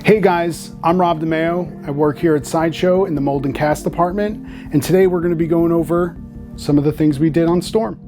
Hey guys, I'm Rob DeMeo. I work here at Sideshow in the mold and cast department, and today we're going to be going over some of the things we did on Storm.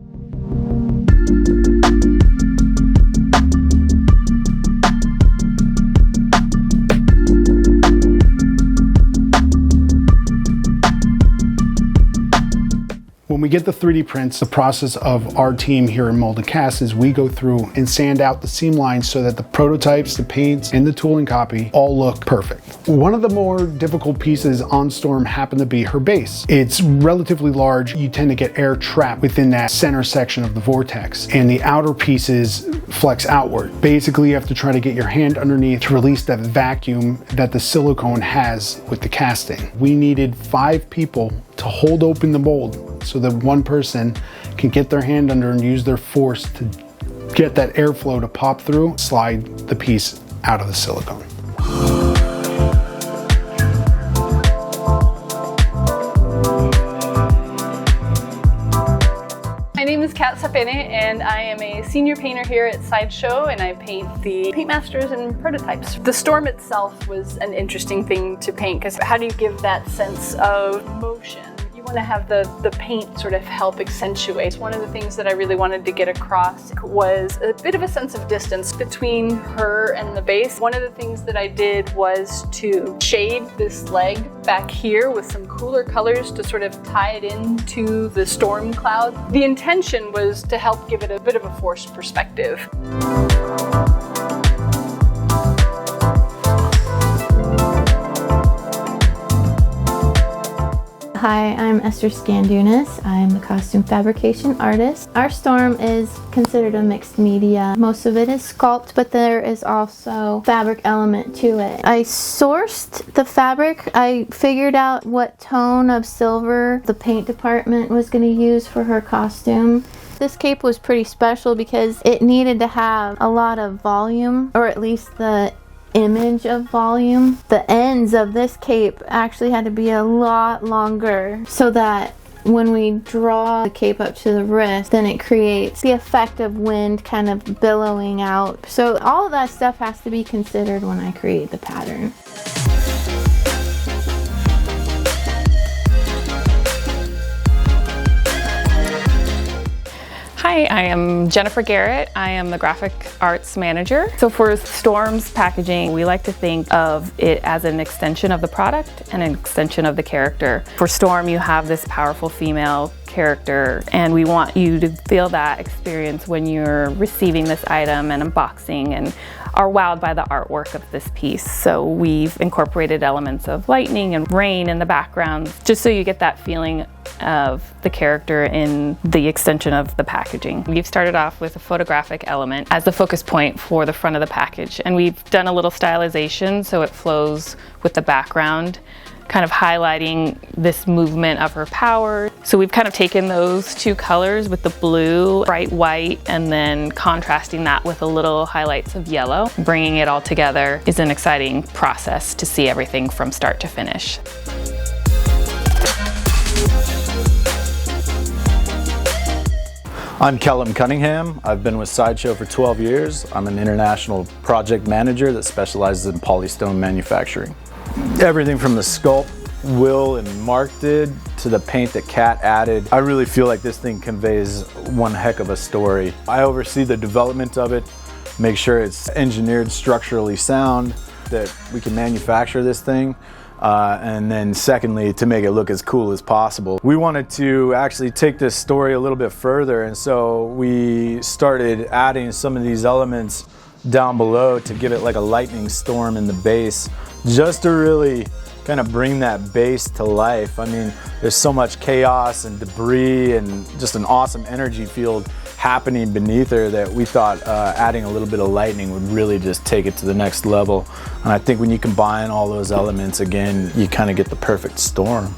When we get the 3D prints, the process of our team here in Mold and Cast is we go through and sand out the seam lines so that the prototypes, the paints, and the tooling copy all look perfect. One of the more difficult pieces on Storm happened to be her base. It's relatively large. You tend to get air trapped within that center section of the vortex, and the outer pieces flex outward. Basically, you have to try to get your hand underneath to release that vacuum that the silicone has with the casting. We needed 5 people to hold open the mold so that one person can get their hand under and use their force to get that airflow to pop through, slide the piece out of the silicone. My name is Zapine, and I am a senior painter here at Sideshow, and I paint the paintmasters and prototypes. The Storm itself was an interesting thing to paint, because how do you give that sense of motion? You want to have the paint sort of help accentuate. One of the things that I really wanted to get across was a bit of a sense of distance between her and the base. One of the things that I did was to shade this leg back here with some cooler colors to sort of tie it into the storm cloud. The intention was to help give it a bit of a forced perspective. Hi, I'm Esther Scandunas. I'm a costume fabrication artist. Our Storm is considered a mixed media. Most of it is sculpt, but there is also fabric element to it. I sourced the fabric. I figured out what tone of silver the paint department was going to use for her costume. This cape was pretty special because it needed to have a lot of volume, or at least the image of volume. The ends of this cape actually had to be a lot longer so that when we draw the cape up to the wrist, then it creates the effect of wind kind of billowing out. So all of that stuff has to be considered when I create the pattern. Hi, I am Jennifer Garrett. I am the graphic arts manager. So for Storm's packaging, we like to think of it as an extension of the product and an extension of the character. For Storm, you have this powerful female character, and we want you to feel that experience when you're receiving this item and unboxing and are wowed by the artwork of this piece. So we've incorporated elements of lightning and rain in the background, just so you get that feeling of the character in the extension of the packaging. We've started off with a photographic element as the focus point for the front of the package, and we've done a little stylization so it flows with the background, kind of highlighting this movement of her power. So we've kind of taken those two colors with the blue, bright white, and then contrasting that with a little highlights of yellow. Bringing it all together is an exciting process to see everything from start to finish. I'm Callum Cunningham. I've been with Sideshow for 12 years. I'm an international project manager that specializes in polystone manufacturing. Everything from the sculpt Will and Mark did to the paint that Kat added. I really feel like this thing conveys one heck of a story. I oversee the development of it, make sure it's engineered structurally sound, that we can manufacture this thing. And then secondly, to make it look as cool as possible. We wanted to actually take this story a little bit further, and so we started adding some of these elements down below to give it like a lightning storm in the base, just to really kind of bring that base to life. I mean, there's so much chaos and debris and just an awesome energy field happening beneath her that we thought adding a little bit of lightning would really just take it to the next level. And I think when you combine all those elements, again, you kind of get the perfect storm.